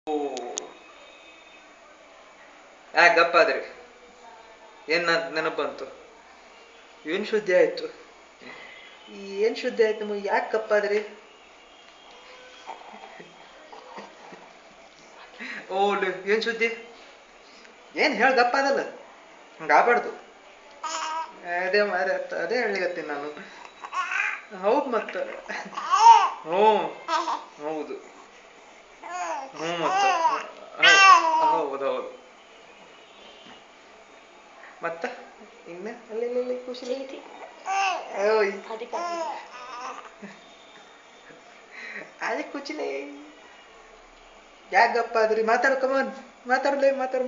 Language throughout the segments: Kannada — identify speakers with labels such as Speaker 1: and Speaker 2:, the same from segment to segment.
Speaker 1: ಓ ಯಾಕೆ ಗಪ್ಪಾದ್ರಿ? ಏನ್ ನೆನಪು ಬಂತು? ಏನ್ ಸುದ್ದಿ ಆಯ್ತು? ಏನ್ ಸುದ್ದಿ ಆಯ್ತು ನಿಮಗೆ? ಯಾಕೆ ಗಪ್ಪಾದ್ರಿ? ಓ ಏನ್ ಸುದ್ದಿ? ಏನ್ ಹೇಳ ಗಪ್ಪಾದಲ್ಲ, ಹಂಗಾಗ್ಬಾರ್ದು. ಅದೇ ಮಾರ, ಅದೇ ಹೇಳಿಗತ್ತೀನಿ ನಾನು. ಹೌದು ಮತ್ತ. ಹ್ಞೂ ಹೌದು. ಹ್ಞೂ ಮತ್ತ. ಹೌದೌದು. ಮತ್ತ ಇನ್ನ ಅಲ್ಲಿ ಖುಷಿ. ಓಯ್ ಅದೇ ಕುಚಿಲೆ. ಯಾಕೆ ಗಪ್ಪ ಆದ್ರಿ? ಮಾತಾಡು, ಕಮಾನ್ ಮಾತಾಡ್ಲಿ, ಮಾತಾಡ್ರಿ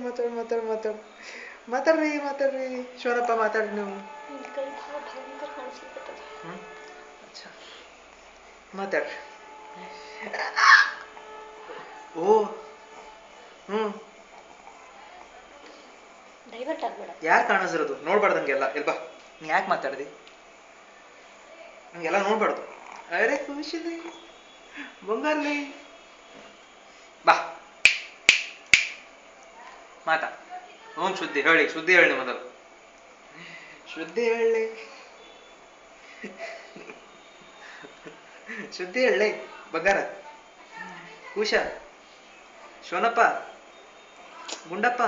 Speaker 1: ಶಿವನಪ್ಪ, ಮಾತಾಡ್ರಿ ನೀವು. ಹ್ಮ್ ಅಚ್ಚಾ, ಮಾತಾಡ್ರಿ. ಓ ಹ್ಞೂ, ಡೈವರ್ಟ್ ಆಗ್ಬೇಡ. ಯಾರು ಕಾಣಿಸಿರೋದು? ನೋಡ್ಬಾರ್ದಂಗೆಲ್ಲ. ಎಲ್ಬಾ, ನೀ ಯಾಕೆ ಮಾತಾಡ್ದಿ? ಹಂಗೆಲ್ಲ ನೋಡ್ಬಾರ್ದು. ಅರೆ ಖುಷಿಲಿ ಬಂಗಾರ್ಲಿ, ಬಾ ಮಾತಾ. ಓನ್ ಸುದ್ದಿ ಹೇಳಿ, ಸುದ್ದಿ ಹೇಳಿ ಮೊದಲು. ಸುದ್ದಿ ಹೇಳಿ, ಸುದ್ದಿ ಹೇಳಿ ಬಂಗಾರ. ಕುಶ, ಶಿವನಪ್ಪ, ಗುಂಡಪ್ಪ,